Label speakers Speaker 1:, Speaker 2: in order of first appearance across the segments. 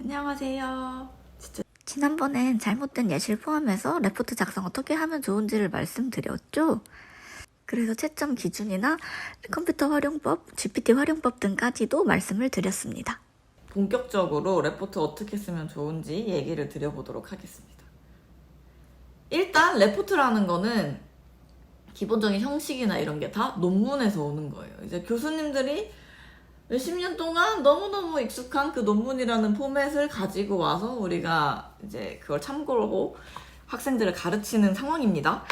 Speaker 1: 안녕하세요.
Speaker 2: 지난번엔 잘못된 예시를 포함해서 레포트 작성 어떻게 하면 좋은지를 말씀드렸죠? 그래서 채점 기준이나 컴퓨터 활용법, GPT 활용법 등까지도 말씀을 드렸습니다.
Speaker 1: 본격적으로 레포트 어떻게 쓰면 좋은지 얘기를 드려보도록 하겠습니다. 일단 레포트라는 거는 기본적인 형식이나 이런 게 다 논문에서 오는 거예요. 이제 교수님들이 몇십 년 동안 너무너무 익숙한 그 논문이라는 포맷을 가지고 와서 우리가 이제 그걸 참고로 학생들을 가르치는 상황입니다.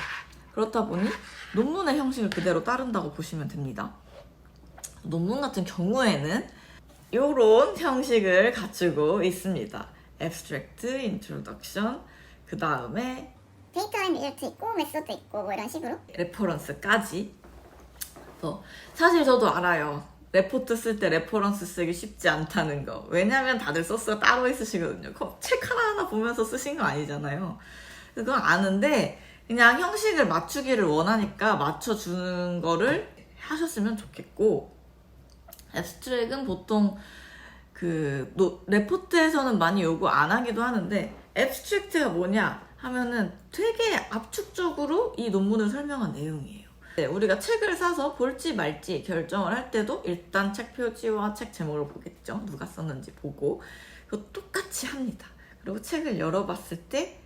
Speaker 1: 그렇다 보니 논문의 형식을 그대로 따른다고 보시면 됩니다. 논문 같은 경우에는 이런 형식을 갖추고 있습니다. Abstract, Introduction, 그 다음에
Speaker 3: 데이터 앤 리저트 있고 메소드 있고 뭐 이런 식으로.
Speaker 1: 레퍼런스까지. 사실 저도 알아요. 레포트 쓸 때 레퍼런스 쓰기 쉽지 않다는 거. 왜냐면 다들 소스가 따로 있으시거든요. 책 하나하나 보면서 쓰신 거 아니잖아요. 그건 아는데 그냥 형식을 맞추기를 원하니까 맞춰주는 거를 하셨으면 좋겠고, 앱스트랙은 보통 레포트에서는 많이 요구 안 하기도 하는데, 앱스트랙트가 뭐냐 하면은 되게 압축적으로 이 논문을 설명한 내용이에요. 우리가 책을 사서 볼지 말지 결정을 할 때도 일단 책 표지와 책 제목을 보겠죠. 누가 썼는지 보고. 그거 똑같이 합니다. 그리고 책을 열어봤을 때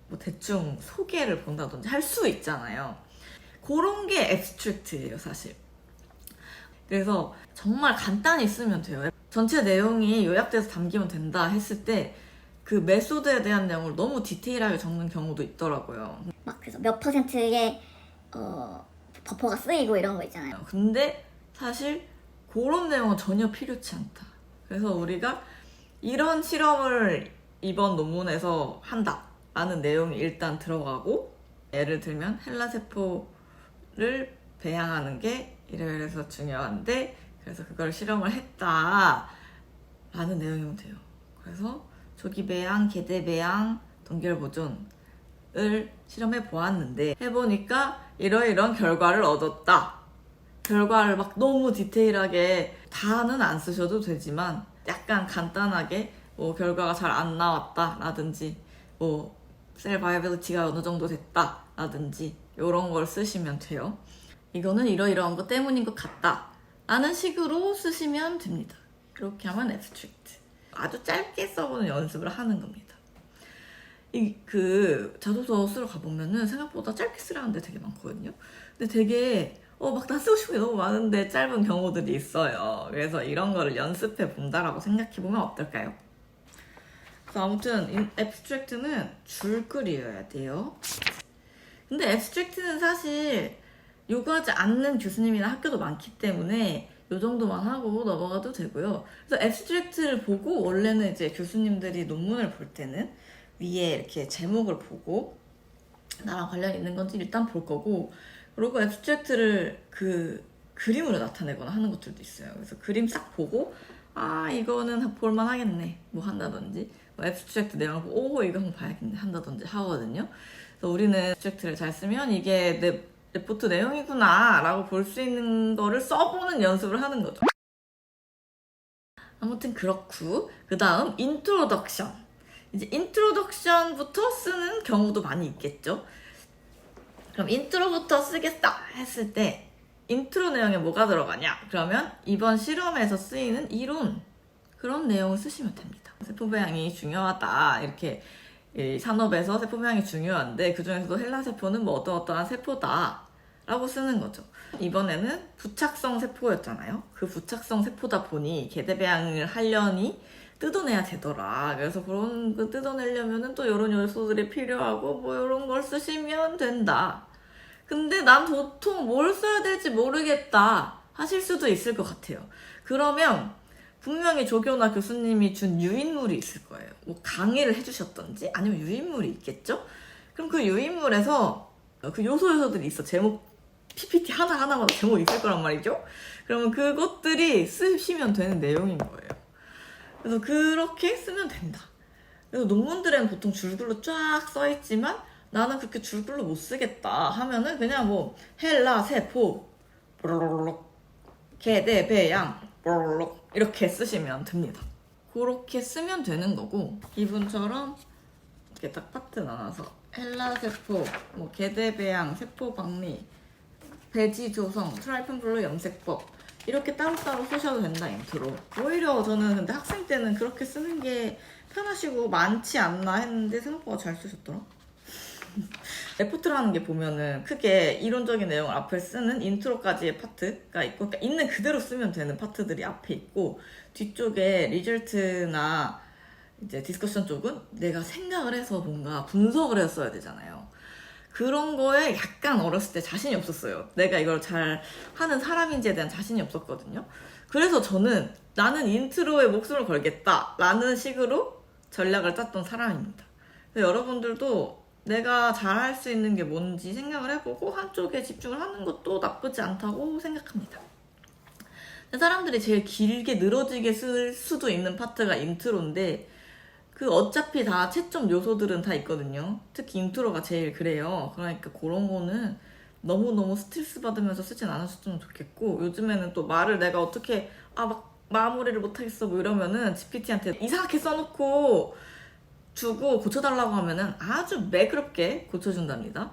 Speaker 1: 뭐 대충 소개를 본다든지 할 수 있잖아요. 그런 게 앱스트랙트예요, 사실. 그래서 정말 간단히 쓰면 돼요. 전체 내용이 요약돼서 담기면 된다 했을 때 그 메소드에 대한 내용을 너무 디테일하게 적는 경우도 있더라고요.
Speaker 3: 막 그래서 몇 퍼센트의 버퍼가 쓰이고 이런 거 있잖아요.
Speaker 1: 근데 사실 그런 내용은 전혀 필요치 않다. 그래서 우리가 이런 실험을 이번 논문에서 한다 라는 내용이 일단 들어가고, 예를 들면 헬라세포를 배양하는 게 이래서 중요한데 그래서 그걸 실험을 했다 라는 내용이면 돼요. 그래서 조기 배양, 계대 배양, 동결 보존을 실험해 보았는데 해보니까 이러이런 결과를 얻었다. 결과를 막 너무 디테일하게 다는 안 쓰셔도 되지만 약간 간단하게 뭐 결과가 잘 안 나왔다 라든지 뭐 셀 바이어빌리티가 어느 정도 됐다 라든지 이런 걸 쓰시면 돼요. 이거는 이러이러한 것 때문인 것 같다 라는 식으로 쓰시면 됩니다. 그렇게 하면 앱스트랙트. 아주 짧게 써보는 연습을 하는 겁니다. 자소서 쓰러 가보면은 생각보다 짧게 쓰라는 데 되게 많거든요. 근데 되게 막 다 쓰고 싶은 게 너무 많은데 짧은 경우들이 있어요. 그래서 이런 거를 연습해 본다라고 생각해보면 어떨까요? 그래서 아무튼 앱스트랙트는 줄글이어야 돼요. 근데 앱스트랙트는 사실 요구하지 않는 교수님이나 학교도 많기 때문에 요 정도만 하고 넘어가도 되고요. 그래서 앱스트랙트를 보고 원래는 이제 교수님들이 논문을 볼 때는 위에 이렇게 제목을 보고 나랑 관련 있는 건지 일단 볼 거고, 그리고 앱스트랙트를 그 그림으로 나타내거나 하는 것들도 있어요. 그래서 그림 싹 보고 이거는 볼만 하겠네 뭐 한다든지, 뭐 앱스트랙트 내용을 보고 이거 한번 봐야겠네 한다든지 하거든요. 그래서 우리는 앱스트랙트를 잘 쓰면 이게 내 레포트 내용이구나 라고 볼 수 있는 거를 써보는 연습을 하는 거죠. 아무튼 그렇고, 그 다음 인트로덕션. 이제 인트로덕션부터 쓰는 경우도 많이 있겠죠. 그럼 인트로부터 쓰겠다 했을 때 인트로 내용에 뭐가 들어가냐? 그러면 이번 실험에서 쓰이는 이론, 그런 내용을 쓰시면 됩니다. 세포 배양이 중요하다, 이렇게 산업에서 세포 배양이 중요한데 그 중에서도 헬라세포는 뭐 어떠한 세포다 라고 쓰는 거죠. 이번에는 부착성 세포였잖아요. 그 부착성 세포다 보니 계대 배양을 하려니 뜯어내야 되더라. 그래서 그런 거 뜯어내려면은 또 이런 요소들이 필요하고 뭐 이런 걸 쓰시면 된다. 근데 난 도통 뭘 써야 될지 모르겠다 하실 수도 있을 것 같아요. 그러면 분명히 조교나 교수님이 준 유인물이 있을 거예요. 뭐 강의를 해주셨던지 아니면 유인물이 있겠죠? 그럼 그 유인물에서 그 요소들이 있어. 제목 PPT 하나하나마다 제목이 있을 거란 말이죠. 그러면 그것들이 쓰시면 되는 내용인 거예요. 그래서 그렇게 쓰면 된다. 그래서 논문들에는 보통 줄글로 쫙 써있지만 나는 그렇게 줄글로 못 쓰겠다 하면은 그냥 뭐 헬라 세포 계대 배양 이렇게 쓰시면 됩니다. 그렇게 쓰면 되는 거고, 이분처럼 이렇게 딱 파트 나눠서 헬라세포, 뭐 게대배양, 세포박리, 배지 조성, 트라이픈블루 염색법 이렇게 따로따로 쓰셔도 된다, 인트로. 오히려 저는 근데 학생 때는 그렇게 쓰는 게 편하시고 많지 않나 했는데 생각보다 잘 쓰셨더라. 레포트라는 게 보면은 크게 이론적인 내용을 앞에 쓰는 인트로까지의 파트가 있고, 그러니까 있는 그대로 쓰면 되는 파트들이 앞에 있고, 뒤쪽에 리절트나 이제 디스커션 쪽은 내가 생각을 해서 뭔가 분석을 해서 써야 되잖아요. 그런 거에 약간 어렸을 때 자신이 없었어요. 내가 이걸 잘 하는 사람인지에 대한 자신이 없었거든요. 그래서 저는 나는 인트로에 목숨을 걸겠다 라는 식으로 전략을 짰던 사람입니다. 그래서 여러분들도 내가 잘 할 수 있는 게 뭔지 생각을 해보고 한쪽에 집중을 하는 것도 나쁘지 않다고 생각합니다. 사람들이 제일 길게 늘어지게 쓸 수도 있는 파트가 인트로인데, 그 어차피 다 채점 요소들은 다 있거든요. 특히 인트로가 제일 그래요. 그러니까 그런 거는 너무너무 스트레스 받으면서 쓰진 않으셨으면 좋겠고, 요즘에는 또 말을 내가 어떻게 막 마무리를 못하겠어 뭐 이러면은 GPT한테 이상하게 써놓고 주고 고쳐달라고 하면은 아주 매끄럽게 고쳐준답니다.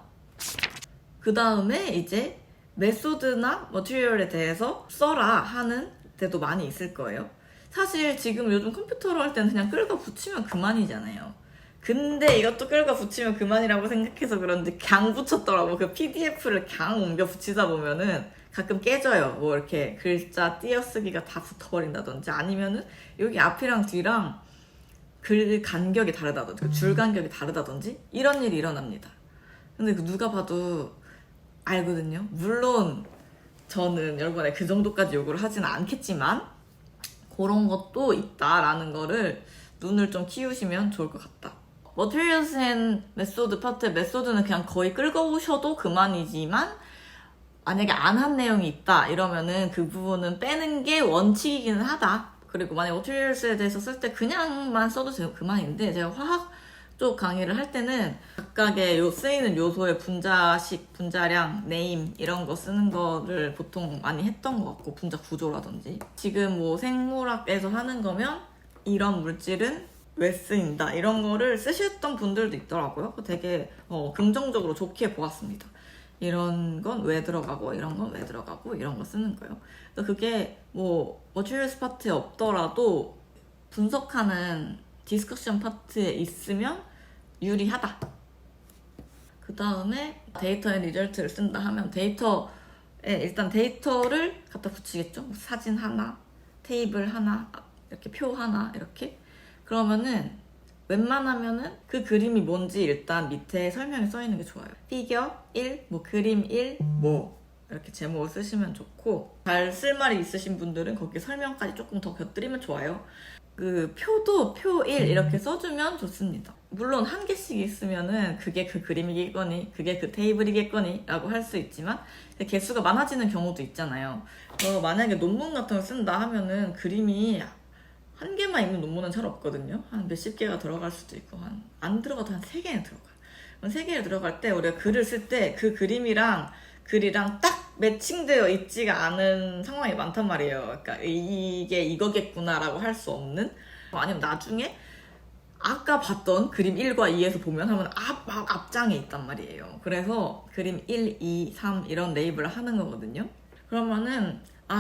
Speaker 1: 그 다음에 이제 메소드나 머티리얼에 대해서 써라 하는 데도 많이 있을 거예요. 사실 지금 요즘 컴퓨터로 할 때는 그냥 끌고 붙이면 그만이잖아요. 근데 이것도 끌고 붙이면 그만이라고 생각해서 그런지 강 붙였더라고. 그 PDF를 강 옮겨 붙이다 보면은 가끔 깨져요. 뭐 이렇게 글자 띄어쓰기가 다 붙어버린다든지, 아니면은 여기 앞이랑 뒤랑 글 간격이 다르다든지, 줄 간격이 다르다든지 이런 일이 일어납니다. 근데 그 누가 봐도 알거든요. 물론 저는 여러분의 그 정도까지 요구를 하지는 않겠지만 그런 것도 있다라는 거를 눈을 좀 키우시면 좋을 것 같다. Materials and Method 파트의 메소드는 그냥 거의 끌어오셔도 그만이지만, 만약에 안 한 내용이 있다 이러면은 그 부분은 빼는 게 원칙이기는 하다. 그리고 만약 Materials에 대해서 쓸 때 그냥만 써도 그만인데, 제가 화학 쪽 강의를 할 때는 각각의 쓰이는 요소의 분자식, 분자량, 네임 이런 거 쓰는 거를 보통 많이 했던 것 같고, 분자 구조라든지. 지금 뭐 생물학에서 하는 거면 이런 물질은 왜 쓰인다 이런 거를 쓰셨던 분들도 있더라고요. 되게 긍정적으로 좋게 보았습니다. 이런 건 왜 들어가고 이런 건 왜 들어가고 이런 거 쓰는 거예요. 그래서 그게 뭐 머티리얼스 파트에 없더라도 분석하는 디스커션 파트에 있으면 유리하다. 그 다음에 데이터 앤 리절트를 쓴다 하면 데이터에 일단 데이터를 갖다 붙이겠죠. 사진 하나, 테이블 하나, 이렇게 표 하나 이렇게. 그러면은 웬만하면은 그 그림이 뭔지 일단 밑에 설명이 써 있는 게 좋아요. 피겨 1, 뭐 그림 1, 뭐 이렇게 제목을 쓰시면 좋고, 잘 쓸 말이 있으신 분들은 거기 설명까지 조금 더 곁들이면 좋아요. 그 표도 표 1 이렇게 써주면 좋습니다. 물론 한 개씩 있으면은 그게 그 그림이겠거니 그게 그 테이블이겠거니 라고 할 수 있지만, 개수가 많아지는 경우도 있잖아요. 만약에 논문 같은 거 쓴다 하면은 그림이 한 개만 있는 논문은 잘 없거든요. 한 몇십 개가 들어갈 수도 있고, 안 들어가도 한 3개는 들어가요. 그럼 3개를 들어갈 때 우리가 글을 쓸 때 그 그림이랑 글이랑 딱 매칭되어 있지가 않은 상황이 많단 말이에요. 그러니까 이게 이거겠구나라고 할 수 없는, 아니면 나중에 아까 봤던 그림 1과 2에서 보면 하면 앞장에 있단 말이에요. 그래서 그림 1, 2, 3 이런 레이블을 하는 거거든요. 그러면은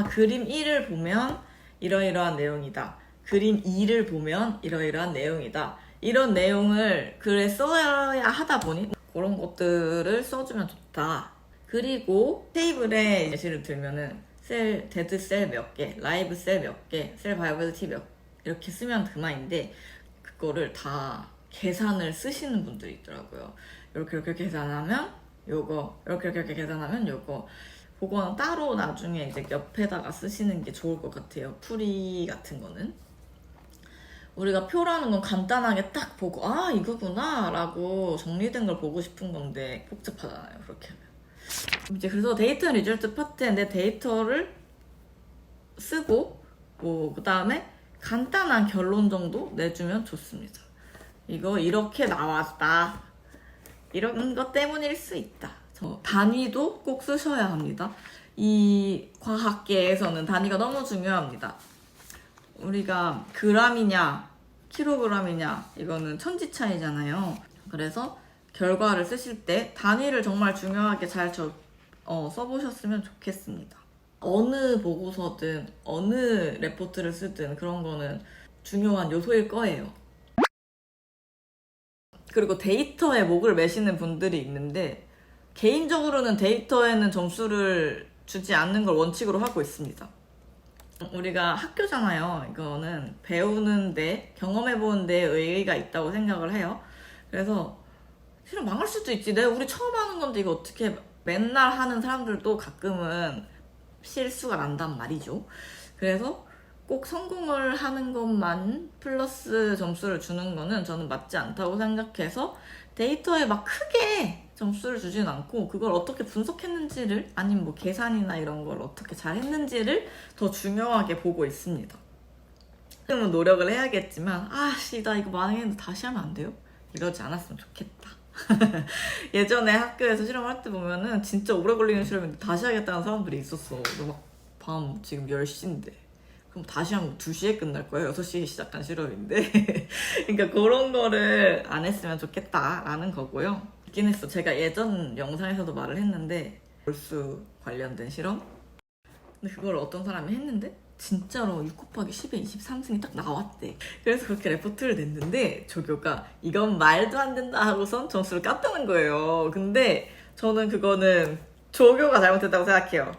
Speaker 1: 그림 1을 보면 이러이러한 내용이다. 그림 2를 보면 이러이러한 내용이다. 이런 내용을 글에 써야 하다 보니 그런 것들을 써주면 좋다. 그리고 테이블에 예시를 들면은 셀, 데드 셀 몇 개, 라이브 셀 몇 개, 셀 바이어빌리티 몇 이렇게 쓰면 그만인데, 그거를 다 계산을 쓰시는 분들이 있더라고요. 이렇게 계산하면 요거, 이렇게 계산하면 요거. 그거는 따로 나중에 이제 옆에다가 쓰시는 게 좋을 것 같아요. 풀이 같은 거는. 우리가 표라는 건 간단하게 딱 보고 이거구나 라고 정리된 걸 보고 싶은 건데 복잡하잖아요, 그렇게 하면. 이제 그래서 데이터 리절트 파트에 내 데이터를 쓰고, 그 다음에 간단한 결론 정도 내주면 좋습니다. 이거 이렇게 나왔다, 이런 것 때문일 수 있다. 단위도 꼭 쓰셔야 합니다. 이 과학계에서는 단위가 너무 중요합니다. 우리가 그람이냐 킬로그램이냐 이거는 천지 차이잖아요. 그래서 결과를 쓰실 때 단위를 정말 중요하게 잘 써보셨으면 좋겠습니다. 어느 보고서든 어느 레포트를 쓰든 그런 거는 중요한 요소일 거예요. 그리고 데이터에 목을 매시는 분들이 있는데 개인적으로는 데이터에는 점수를 주지 않는 걸 원칙으로 하고 있습니다. 우리가 학교잖아요. 이거는 배우는데 경험해보는 데 의의가 있다고 생각을 해요. 그래서 실은 망할 수도 있지. 내가 우리 처음 하는 건데 이거 어떻게 맨날 하는 사람들도 가끔은 실수가 난단 말이죠. 그래서 꼭 성공을 하는 것만 플러스 점수를 주는 거는 저는 맞지 않다고 생각해서 데이터에 막 크게 점수를 주진 않고 그걸 어떻게 분석했는지를 아니면 뭐 계산이나 이런 걸 어떻게 잘 했는지를 더 중요하게 보고 있습니다. 그러면 노력을 해야겠지만 나 이거 망했는데 다시 하면 안 돼요? 이러지 않았으면 좋겠다. 예전에 학교에서 실험할 때 보면은 진짜 오래 걸리는 실험인데 다시 하겠다는 사람들이 있었어. 밤 지금 10시인데 그럼 다시 하면 2시에 끝날 거예요. 6시에 시작한 실험인데 그러니까 그런 거를 안 했으면 좋겠다라는 거고요. 있긴 했어. 제가 예전 영상에서도 말을 했는데 몰수 관련된 실험? 근데 그걸 어떤 사람이 했는데 진짜로 6 곱하기 10에 23승이 딱 나왔대. 그래서 그렇게 레포트를 냈는데 조교가 이건 말도 안 된다 하고선 점수를 깠다는 거예요. 근데 저는 그거는 조교가 잘못했다고 생각해요.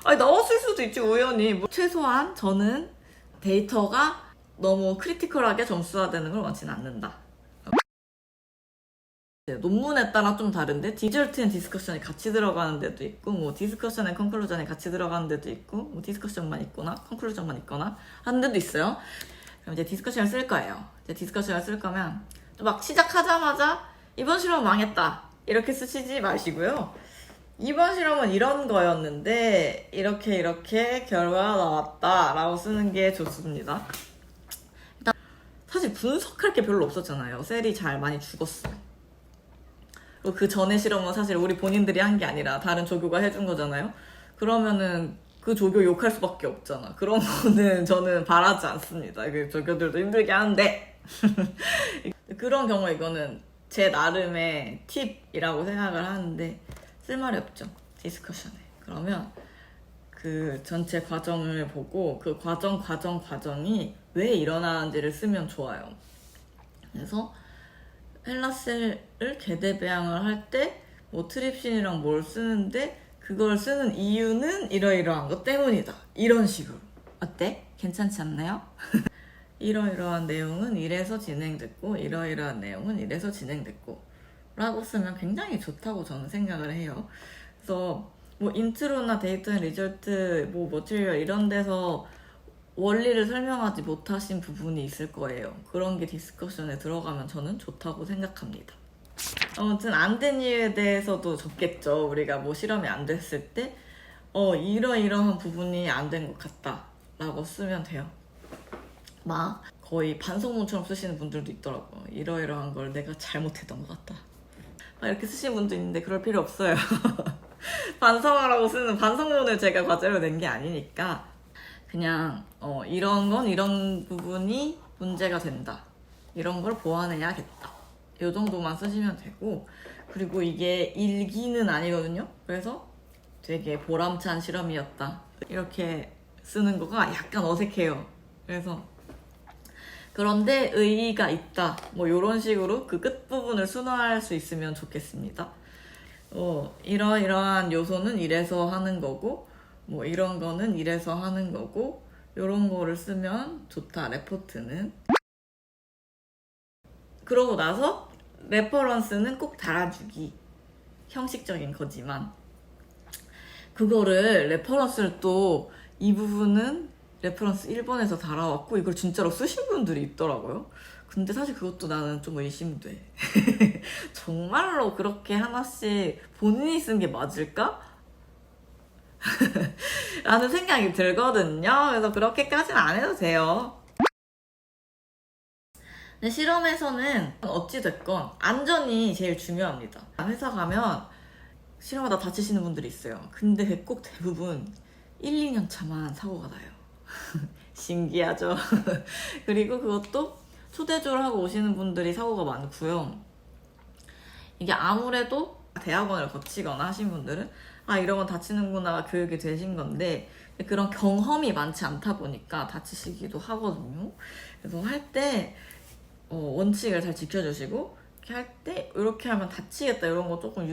Speaker 1: 아니 나왔을 수도 있지 우연히. 최소한 저는 데이터가 너무 크리티컬하게 점수화되는 걸 원치는 않는다. 논문에 따라 좀 다른데 디저트 앤 디스커션이 같이 들어가는 데도 있고 뭐 디스커션 앤 컨클루전이 같이 들어가는 데도 있고 뭐 디스커션만 있거나 컨클루전만 있거나 하는 데도 있어요. 그럼 이제 디스커션을 쓸 거예요. 이제 디스커션을 쓸 거면 막 시작하자마자 이번 실험 망했다 이렇게 쓰시지 마시고요. 이번 실험은 이런 거였는데 이렇게 결과가 나왔다 라고 쓰는 게 좋습니다. 일단 사실 분석할 게 별로 없었잖아요. 셀이 잘 많이 죽었어. 그 전에 실험은 사실 우리 본인들이 한 게 아니라 다른 조교가 해준 거잖아요. 그러면은 그 조교 욕할 수밖에 없잖아. 그런 거는 저는 바라지 않습니다. 그 조교들도 힘들게 하는데 그런 경우에 이거는 제 나름의 팁이라고 생각을 하는데 쓸 말이 없죠. 디스커션에. 그러면 그 전체 과정을 보고 그 과정이 왜 일어나는지를 쓰면 좋아요. 그래서 헬라셀을 계대 배양을 할 때 뭐 트립신이랑 뭘 쓰는데 그걸 쓰는 이유는 이러이러한 것 때문이다. 이런 식으로. 어때? 괜찮지 않나요? 이러이러한 내용은 이래서 진행됐고 이러이러한 내용은 이래서 진행됐고 라고 쓰면 굉장히 좋다고 저는 생각을 해요. 그래서 뭐 인트로나 데이터 앤 리절트 뭐 머티리얼 이런 데서 원리를 설명하지 못하신 부분이 있을 거예요. 그런 게 디스커션에 들어가면 저는 좋다고 생각합니다. 아무튼 안 된 이유에 대해서도 적겠죠. 우리가 뭐 실험이 안 됐을 때 이러이러한 부분이 안 된 것 같다 라고 쓰면 돼요. 막 거의 반성문처럼 쓰시는 분들도 있더라고요. 이러이러한 걸 내가 잘못했던 것 같다 막 이렇게 쓰시는 분도 있는데 그럴 필요 없어요. 반성하라고 쓰는 반성문을 제가 과제로 낸 게 아니니까 그냥 이런 건 이런 부분이 문제가 된다. 이런 걸 보완해야겠다. 이 정도만 쓰시면 되고 그리고 이게 일기는 아니거든요. 그래서 되게 보람찬 실험이었다. 이렇게 쓰는 거가 약간 어색해요. 그래서 그런데 의의가 있다. 뭐 이런 식으로 그 끝부분을 순화할 수 있으면 좋겠습니다. 이러이러한 요소는 이래서 하는 거고 뭐 이런 거는 이래서 하는 거고 이런 거를 쓰면 좋다. 레포트는. 그러고 나서 레퍼런스는 꼭 달아주기. 형식적인 거지만 그거를 레퍼런스를 또 이 부분은 레퍼런스 1번에서 달아왔고 이걸 진짜로 쓰신 분들이 있더라고요. 근데 사실 그것도 나는 좀 의심돼. 정말로 그렇게 하나씩 본인이 쓴 게 맞을까? 라는 생각이 들거든요. 그래서 그렇게까지는 안 해도 돼요. 근데 실험에서는 어찌됐건 안전이 제일 중요합니다. 회사 가면 실험하다 다치시는 분들이 있어요. 근데 꼭 대부분 1, 2년 차만 사고가 나요. 신기하죠. 그리고 그것도 초대조를 하고 오시는 분들이 사고가 많고요. 이게 아무래도 대학원을 거치거나 하신 분들은 아 이런 건 다치는구나 교육이 되신 건데 그런 경험이 많지 않다 보니까 다치시기도 하거든요. 그래서 할 때 원칙을 잘 지켜주시고 이렇게 할 때 이렇게 하면 다치겠다 이런 거 조금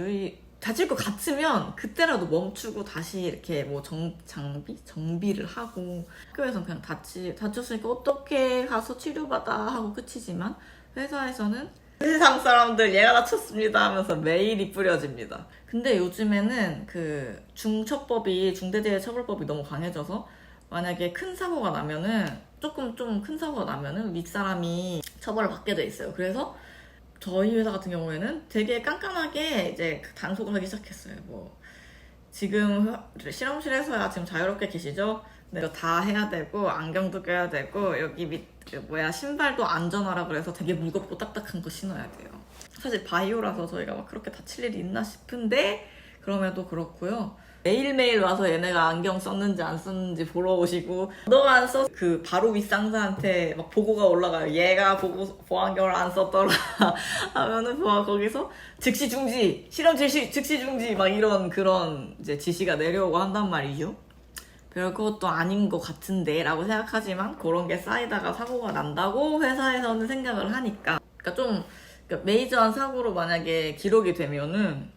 Speaker 1: 다칠 것 같으면 그때라도 멈추고 다시 이렇게 뭐 정비를 하고 학교에서는 그냥 다쳤으니까 어떻게 가서 치료받아 하고 끝이지만 회사에서는 세상 사람들 얘가 다쳤습니다 하면서 메일이 뿌려집니다. 근데 요즘에는 그 중대재해처벌법이 너무 강해져서 만약에 큰 사고가 나면은 좀 큰 사고가 나면은 윗사람이 처벌을 받게 돼 있어요. 그래서 저희 회사 같은 경우에는 되게 깐깐하게 이제 단속을 하기 시작했어요. 뭐 지금 실험실에서야 지금 자유롭게 계시죠? 네, 이거 다 해야 되고 안경도 껴야 되고 여기 신발도 안전하라 그래서 되게 무겁고 딱딱한 거 신어야 돼요. 사실 바이오라서 저희가 막 그렇게 다칠 일이 있나 싶은데 그럼에도 그렇고요. 매일매일 와서 얘네가 안경 썼는지 안 썼는지 보러 오시고 너가 안 썼... 그 바로 윗상사한테 막 보고가 올라가요. 얘가 보안경을 안 썼더라 하면은 거기서 즉시 중지, 실험 즉시 중지 막 이런 그런 이제 지시가 내려오고 한단 말이죠. 별것도 아닌 것 같은데 라고 생각하지만 그런 게 쌓이다가 사고가 난다고 회사에서는 생각을 하니까 그러니까 메이저한 사고로 만약에 기록이 되면은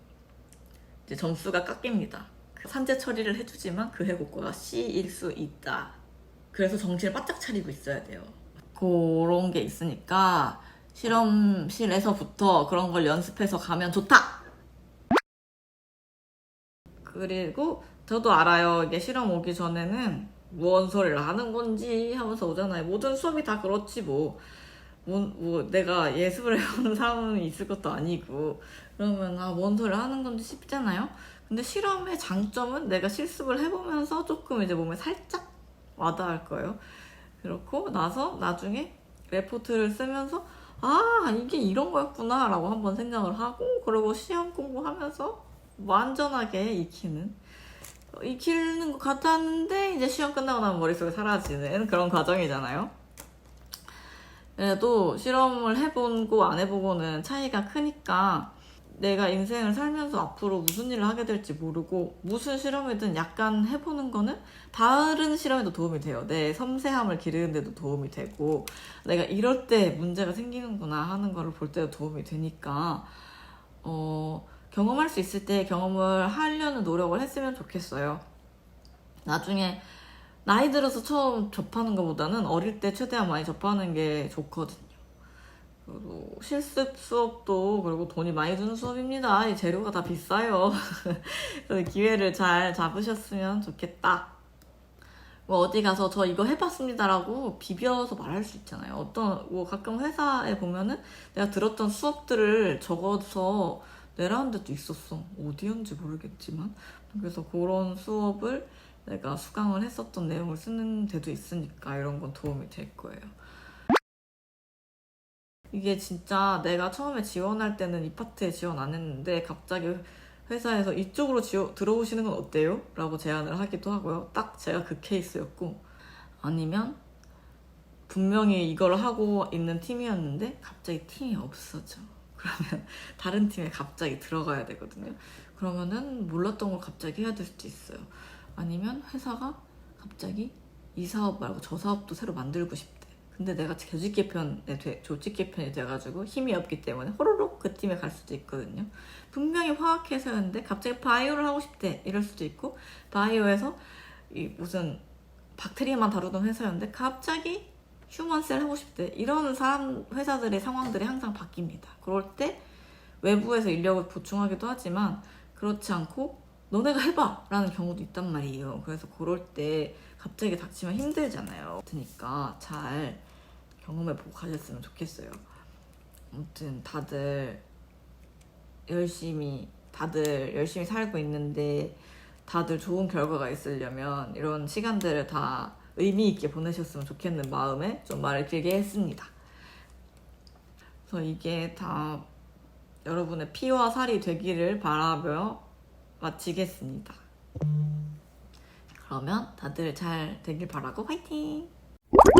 Speaker 1: 이제 점수가 깎입니다. 산재 처리를 해주지만 그 해고과가 C일 수 있다. 그래서 정신을 바짝 차리고 있어야 돼요. 그런 게 있으니까 실험실에서부터 그런 걸 연습해서 가면 좋다. 그리고 저도 알아요. 이게 실험 오기 전에는 뭔 소리를 하는 건지 하면서 오잖아요. 모든 수업이 다 그렇지 뭐 내가 예습을 해오는 사람이 있을 것도 아니고 그러면 뭔 소리를 하는 건지 싶잖아요. 근데 실험의 장점은 내가 실습을 해보면서 조금 이제 몸에 살짝 와닿을 거예요. 그렇고 나서 나중에 레포트를 쓰면서 이게 이런 거였구나 라고 한번 생각을 하고 그리고 시험 공부하면서 완전하게 익히는 것 같았는데 이제 시험 끝나고 나면 머릿속에 사라지는 그런 과정이잖아요. 그래도 실험을 해보고 안 해보고는 차이가 크니까 내가 인생을 살면서 앞으로 무슨 일을 하게 될지 모르고 무슨 실험이든 약간 해보는 거는 다른 실험에도 도움이 돼요. 내 섬세함을 기르는 데도 도움이 되고 내가 이럴 때 문제가 생기는구나 하는 거를 볼 때도 도움이 되니까 경험할 수 있을 때 경험을 하려는 노력을 했으면 좋겠어요. 나중에 나이 들어서 처음 접하는 것보다는 어릴 때 최대한 많이 접하는 게 좋거든요. 그리고 실습 수업도 그리고 돈이 많이 드는 수업입니다. 이 재료가 다 비싸요. 그래서 기회를 잘 잡으셨으면 좋겠다. 뭐 어디 가서 저 이거 해봤습니다라고 비벼서 말할 수 있잖아요. 가끔 회사에 보면은 내가 들었던 수업들을 적어서 내라는 데도 있었어. 어디였는지 모르겠지만. 그래서 그런 수업을 내가 수강을 했었던 내용을 쓰는 데도 있으니까 이런 건 도움이 될 거예요. 이게 진짜 내가 처음에 지원할 때는 이 파트에 지원 안 했는데 갑자기 회사에서 이쪽으로 들어오시는 건 어때요? 라고 제안을 하기도 하고요. 딱 제가 그 케이스였고 아니면 분명히 이걸 하고 있는 팀이었는데 갑자기 팀이 없어져. 그러면 다른 팀에 갑자기 들어가야 되거든요. 그러면은 몰랐던 걸 갑자기 해야 될 수도 있어요. 아니면 회사가 갑자기 이 사업 말고 저 사업도 새로 만들고 싶대. 근데 내가 조직 개편이 돼가지고 힘이 없기 때문에 호로록 그 팀에 갈 수도 있거든요. 분명히 화학회사였는데 갑자기 바이오를 하고 싶대. 이럴 수도 있고 바이오에서 무슨 박테리아만 다루던 회사였는데 갑자기 휴먼셀 하고 싶대. 이런 회사들의 상황들이 항상 바뀝니다. 그럴 때 외부에서 인력을 보충하기도 하지만 그렇지 않고 너네가 해봐! 라는 경우도 있단 말이에요. 그래서 그럴 때 갑자기 닥치면 힘들잖아요. 그러니까 잘 경험해보고 가셨으면 좋겠어요. 아무튼 다들 열심히 살고 있는데 다들 좋은 결과가 있으려면 이런 시간들을 다 의미 있게 보내셨으면 좋겠는 마음에 좀 말을 길게 했습니다. 그래서 이게 다 여러분의 피와 살이 되기를 바라며 마치겠습니다. 그러면 다들 잘 되길 바라고 화이팅!
Speaker 4: you